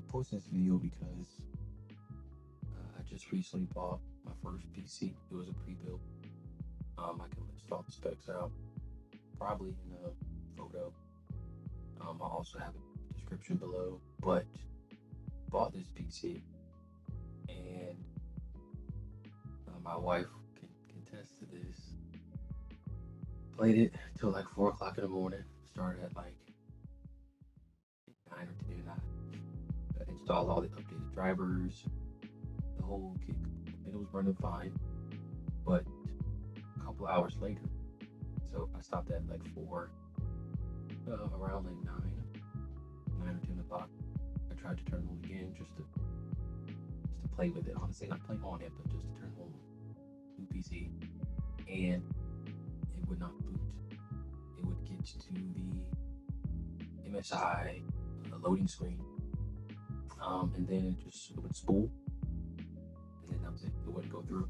posting this video because I just recently bought my first PC. It was a pre-built. I can list all the specs out probably in a photo. I'll also have a description below, but bought this PC and my wife can attest to this. Played it till like 4 o'clock in the morning. Started at like 9 or 10. I installed all the updated drivers, the whole kit, and it was running fine. But a couple hours later, so I stopped at like 4, around like 9 or 10 o'clock. I tried to turn it on again just to play with it. Honestly, not play on it, but just to turn on the PC, and it would not boot. It would get to the MSI loading screen, and then it would spool, and then that was it. It wouldn't go through.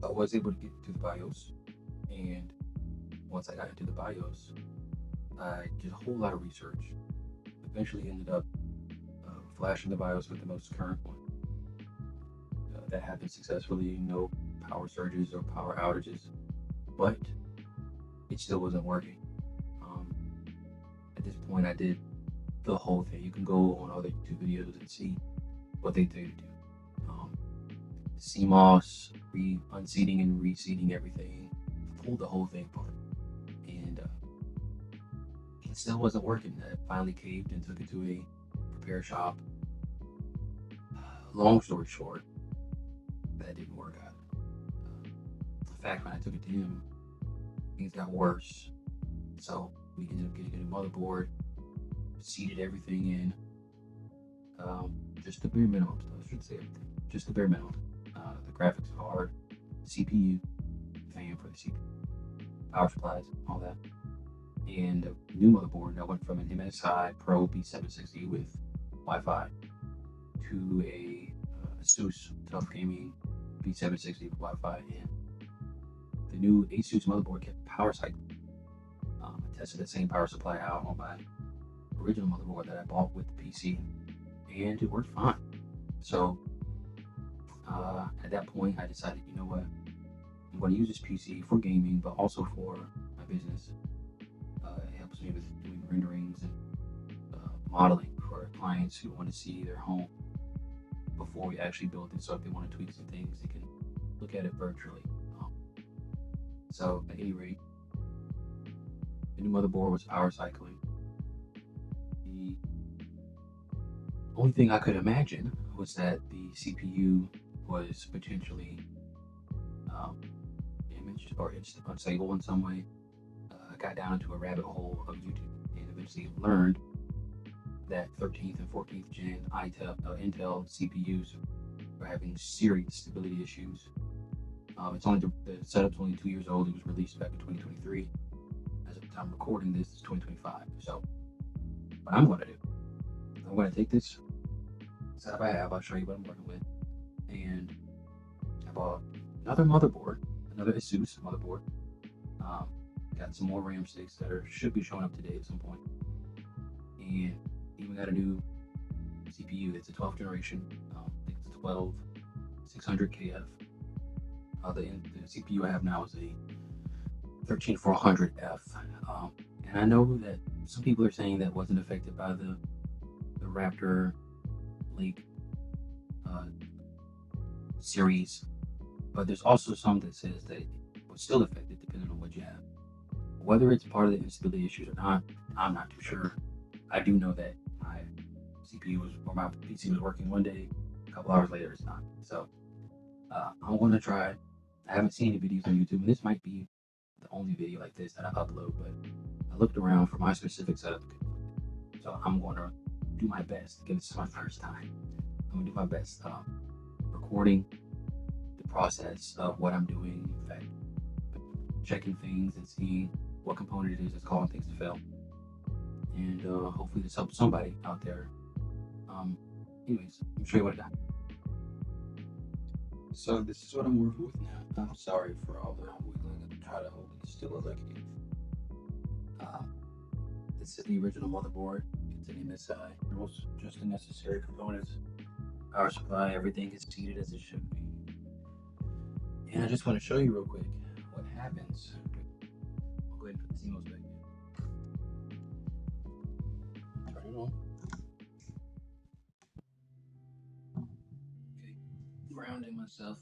I was able to get to the BIOS, and once I got into the BIOS, I did a whole lot of research. Eventually ended up flashing the BIOS with the most current one. That happened successfully, no power surges or power outages, but it still wasn't working. At this point, I did the whole thing. You can go on other YouTube videos and see what they tell you to do. CMOS, unseating and reseating everything, pulled the whole thing apart, and it still wasn't working. I finally caved and took it to a repair shop. Long story short, that didn't work out. In fact, when I took it to him, things got worse. So we ended up getting a new motherboard, seated everything in, just the bare minimum stuff. I shouldn't say everything, just the bare minimum. The graphics card, CPU, fan for the CPU, power supplies, all that. And a new motherboard. I went from an MSI Pro B760 with Wi-Fi to a ASUS Tough Gaming B760 with Wi-Fi, and the new ASUS motherboard kept power cycling. I tested the same power supply out on my original motherboard that I bought with the PC, and it worked fine. So at that point, I decided, you know what, I'm going to use this PC for gaming, but also for my business. It helps me with doing renderings and modeling for clients who want to see their home before we actually build it. So if they want to tweak some things, they can look at it virtually. So at any rate, the new motherboard was power cycling. The only thing I could imagine was that the CPU was potentially damaged or unstable in some way. I got down into a rabbit hole of YouTube and eventually learned that 13th and 14th gen Intel CPUs are having serious stability issues. It's only the setup's only 2 years old. It was released back in 2023. As of the time recording this, it's 2025. So what I'm going to do, I'm going to take this setup I have. I'll show you what I'm working with, and I bought another motherboard, another ASUS motherboard. Got some more RAM sticks that should be showing up today at some point, and even got a new CPU. It's a 12th generation. I think it's 12600 KF. The CPU I have now is a 13400F, and I know that some people are saying that wasn't affected by the Raptor Lake series, but there's also some that says that it was still affected depending on what you have. Whether it's part of the instability issues or not, I'm not too sure. I do know that my CPU or my PC was working one day, a couple hours later it's not. So I'm going to try. I haven't seen any videos on YouTube, and this might be the only video like this that I upload, but I looked around for my specific setup. So I'm going to do my best, because this is my first time. I'm going to do my best recording the process of what I'm doing, in fact, checking things and seeing what component it is that's causing things to fail. And hopefully this helps somebody out there. Anyways, let me show you what I got. So this is what I'm working with now. I'm sorry for all the wiggling. I'm trying to hold it still as I can. This is the original motherboard. to the MSI. Just the necessary components. Power supply, everything is seated as it should be. And I just want to show you real quick what happens. I'll go ahead and put the CMOS back in. Turn it on. Okay, grounding myself.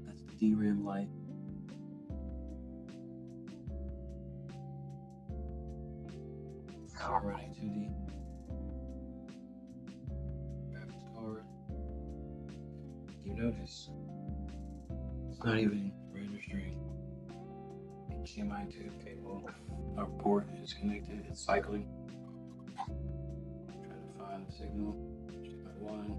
That's the DRAM light. Power running to the graphics card. You notice it's not even registering. HDMI to cable. Our port is connected. It's cycling. Trying to find the signal. HDMI 1.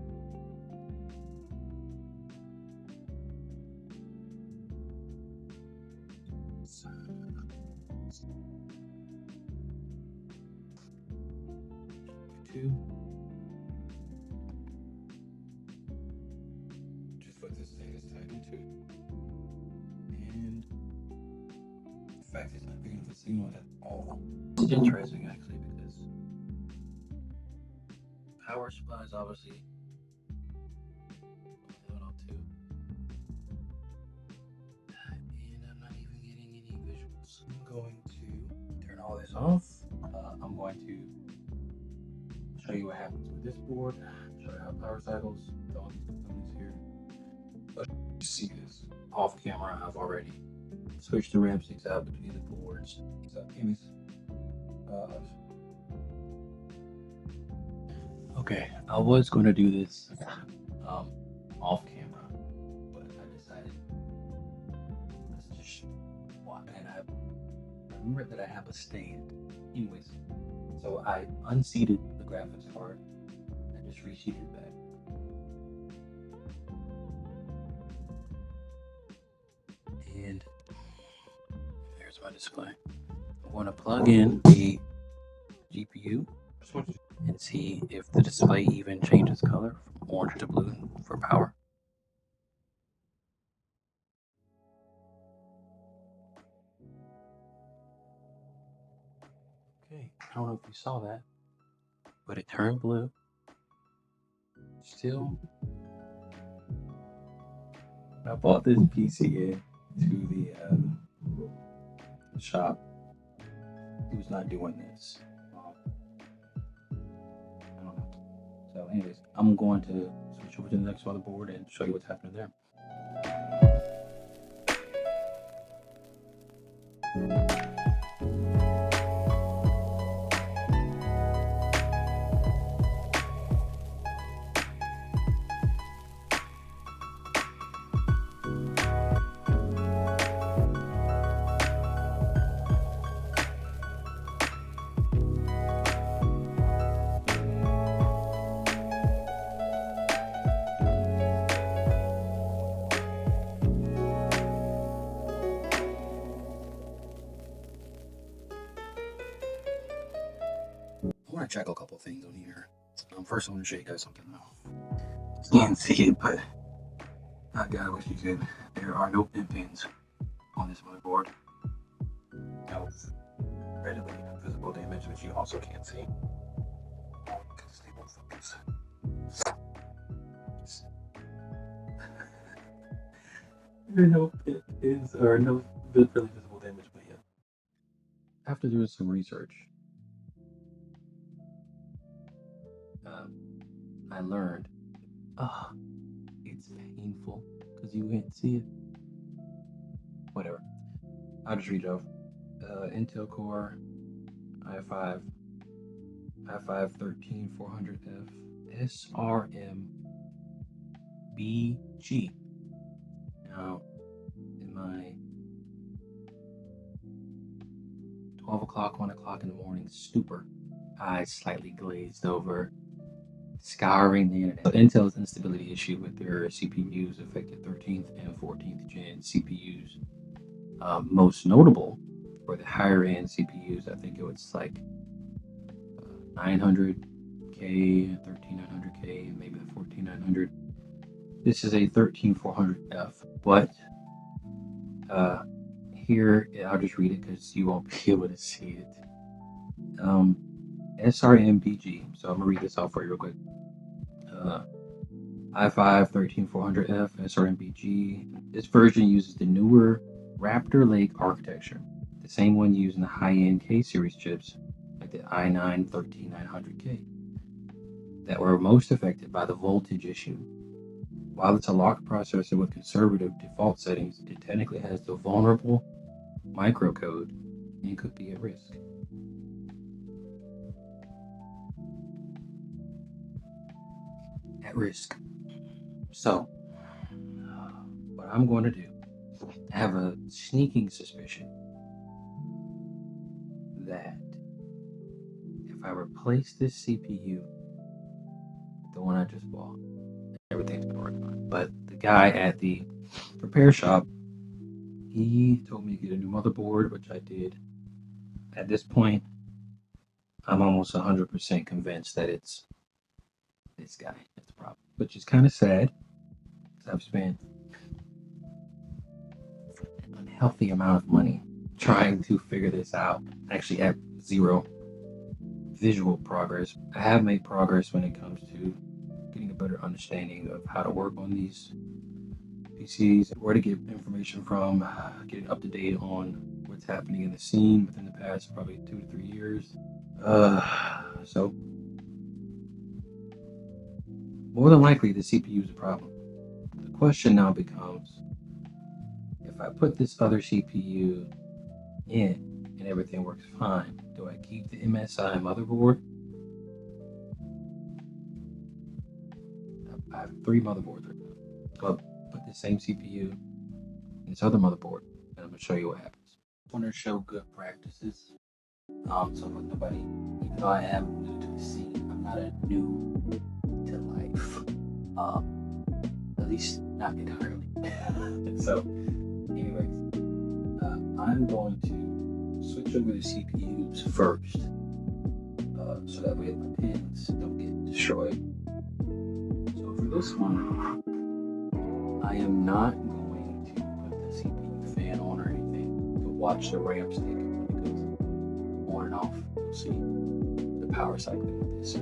Just what this thing is tied into. And the fact it's not picking up the signal at all. It's interesting actually because power supply is obviously ALOT 2. And I'm not even getting any visuals. I'm going to turn all this off. I'm going to show you what happens with this board, show you how power cycles, all these components here. But you see this off camera, I've already switched the RAM sticks out between the boards. So, anyways, okay, I was going to do this off camera, but I decided let's just watch. And I remember that I have a stand. Anyways, so I unseated the graphics card and just reseated it back. And there's my display. I want to plug in the GPU and see if the display even changes color from orange to blue for power. Okay, I don't know if you saw that, but it turned blue. Still, I bought this PC to the shop. He was not doing this. I don't know. So, anyways, I'm going to switch over to the next motherboard and show you what's happening there. I want to check a couple things on here. First, I want to show you guys something though. You can't see it, but I wish you could. There are no pin pins on this motherboard. No readily visible damage, which you also can't see. Because they won't focus. There are no pin pins or no really visible damage, but yeah. After doing some research, I learned, it's painful because you can't see it. Whatever. I'll just read it off. Intel Core i5 13400F SRMBG. Now, in my 12 o'clock, 1 o'clock in the morning stupor, eyes slightly glazed over, scouring the internet. Intel's instability issue with their CPUs affected 13th and 14th gen CPUs. Most notable for the higher end CPUs, I think it was like 900K, 13900K, and maybe the 14900. This is a 13400F, but here, I'll just read it because you won't be able to see it. SRMBG. So I'm gonna read this out for you real quick. i5 13400F SRMBG. This version uses the newer Raptor Lake architecture, the same one used in the high-end K-series chips like the i9 13900K that were most affected by the voltage issue. While it's a locked processor with conservative default settings, it technically has the vulnerable microcode and could be at risk. At risk. So, what I'm going to do, I have a sneaking suspicion that if I replace this CPU, the one I just bought, everything's gonna work fine. But the guy at the repair shop, he told me to get a new motherboard, which I did. At this point, I'm almost 100% convinced that it's this guy that's the problem, which is kind of sad. I've spent an unhealthy amount of money trying to figure this out. Actually, at zero visual progress. I have made progress when it comes to getting a better understanding of how to work on these PCs, where to get information from, getting up to date on what's happening in the scene within the past probably 2 to 3 years. So more than likely the CPU is a problem. The question now becomes, if I put this other CPU in and everything works fine, do I keep the MSI motherboard? I have 3 motherboards right now. But put the same CPU in this other motherboard, and I'm going to show you what happens. I want to show good practices. So with nobody, even though I am new to the scene, I'm not a new to life. At least not entirely. So, anyways, I'm going to switch over the CPUs first, so that way my pins don't get destroyed. So for this one, I am not going to put the CPU fan on or anything to watch the RAM stick when it goes on and off. You'll see the power cycling with this.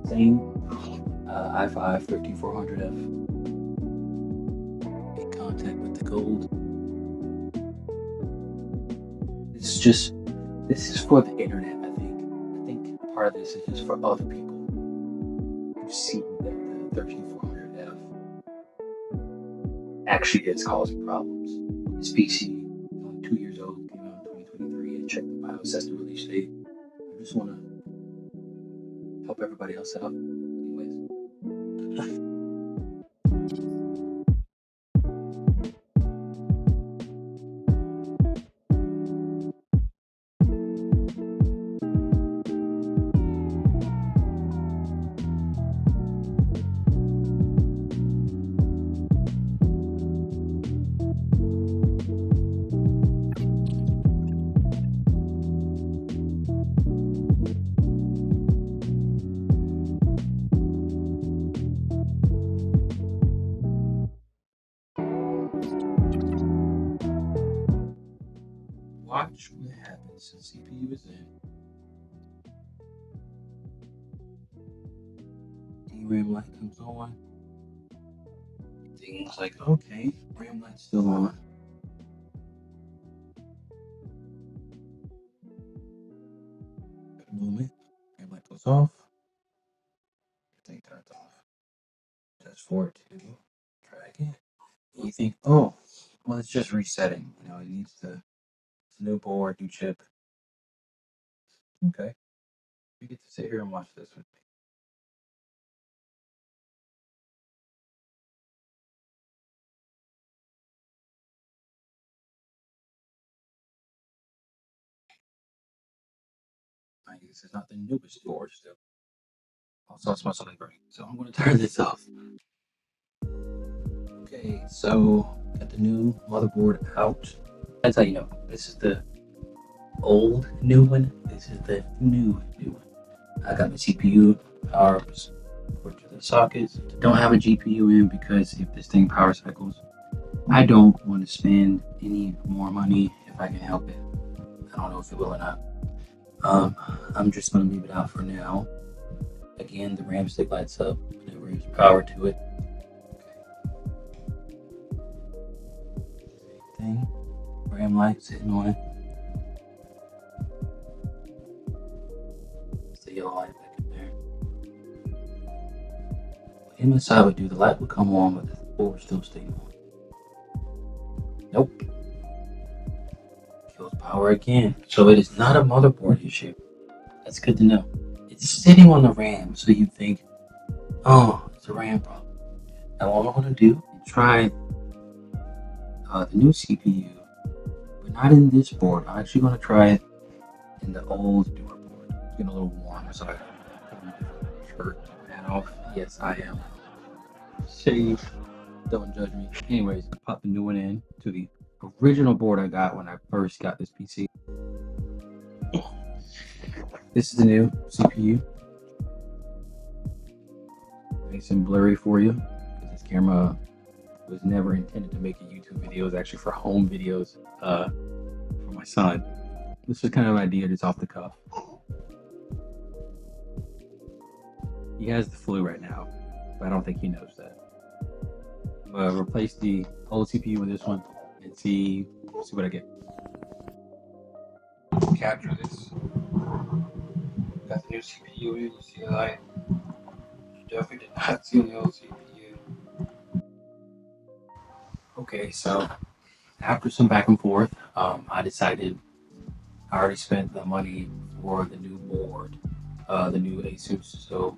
Same i5 13400F. In contact with the gold. This is for the internet, I think. I think part of this is just for other people who see that the 13400F actually is causing problems. This PC is only 2 years old, came out in 2023, and checked the BIOS, that's the release date. I just want to help everybody else out. Anyways. Watch what happens. The CPU is in. DRAM light comes on. Things like, okay, RAM light's still on. Got a moment. RAM light goes off. Everything turns off. Just for it to try again. You think, oh, well, it's just resetting. You know, it needs to. It's a new board, new chip. Okay. You get to sit here and watch this with me. This is not the newest board still. Also, it smells like burning, so I'm going to turn this off. Okay, so got the new motherboard out. That's how you know. This is the old new one. This is the new one. I got my CPU power put to the sockets. Don't have a GPU in because if this thing power cycles, I don't want to spend any more money if if I can help it. I don't know if it will or not. I'm just going to leave it out for now. Again, the RAM stick lights up whenever there's power to it. Same thing. RAM lights hitting on it. It's the yellow light back in there. MSI would do, the light would come on, but the board still stay on. Nope. Kills power again. So it is not a motherboard issue. That's good to know. It's sitting on the RAM, so you think, oh, it's a RAM problem. Now what I'm going to do is try the new CPU, but not in this board. I'm actually going to try it in the old newer board. It's getting a little warm, so I put my shirt hat off. Yes, I am shaved. Don't judge me. Anyways, I popped the new one in to the original board I got when I first got this PC. This is the new CPU. Nice and blurry for you, because this camera was never intended to make a YouTube video. It was actually for home videos for my son. This is kind of an idea that's off the cuff. He has the flu right now, but I don't think he knows that. Replace the old CPU with this one and see what I get. Capture this. Got the new CPU in. You see the light? You definitely did not see the old CPU. Okay, so after some back and forth, I decided I already spent the money for the new board, the new ASUS. So.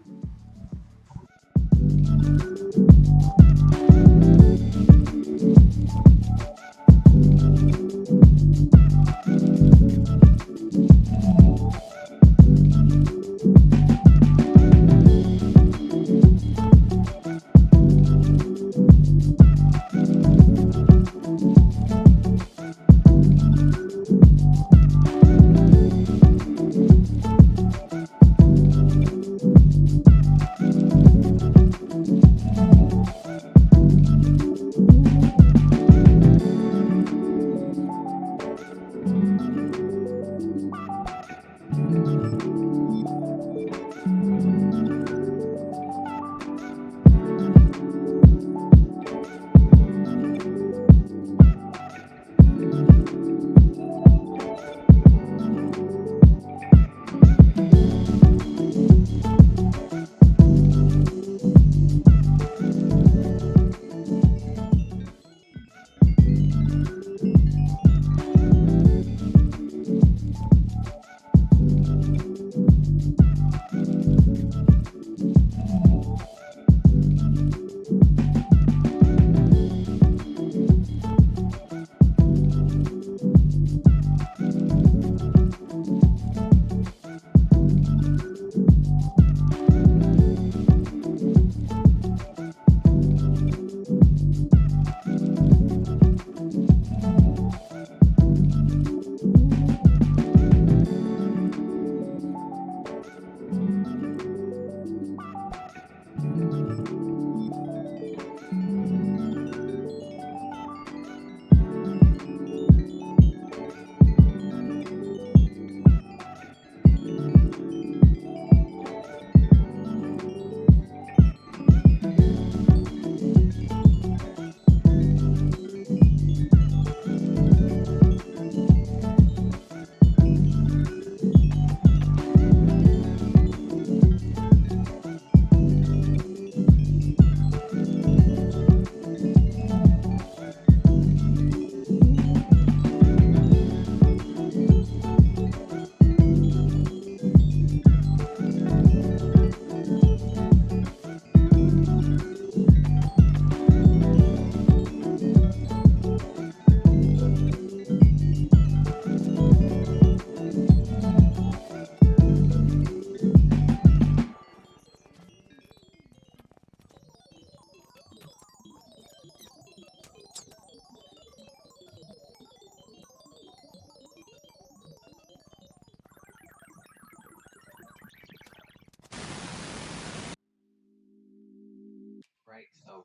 Right, so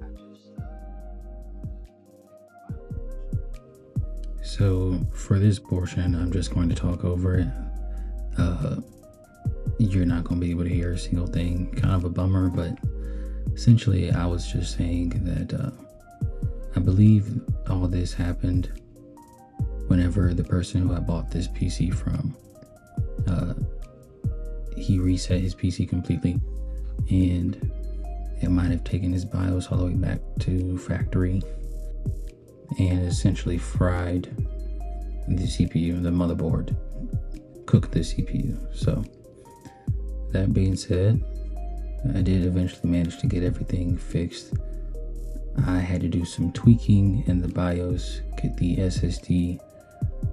I just So for this portion, I'm just going to talk over it. You're not going to be able to hear a single thing. Kind of a bummer, but essentially I was just saying that I believe all this happened whenever the person who I bought this PC from, he reset his PC completely, and it might have taken his BIOS all the way back to factory and essentially fried the CPU, the motherboard, cooked the CPU. So that being said, I did eventually manage to get everything fixed. I had to do some tweaking in the BIOS, get the SSD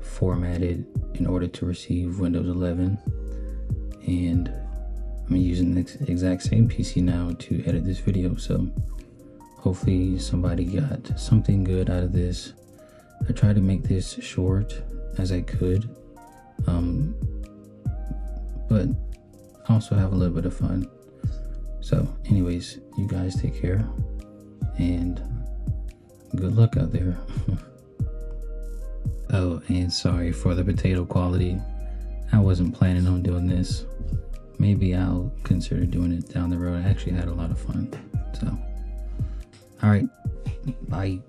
formatted in order to receive Windows 11, and I'm using the exact same PC now to edit this video, so hopefully somebody got something good out of this. I tried to make this short as I could, but also have a little bit of fun. So anyways, you guys take care and good luck out there. Oh, and sorry for the potato quality. I wasn't planning on doing this. Maybe I'll consider doing it down the road. I actually had a lot of fun. So, all right, bye.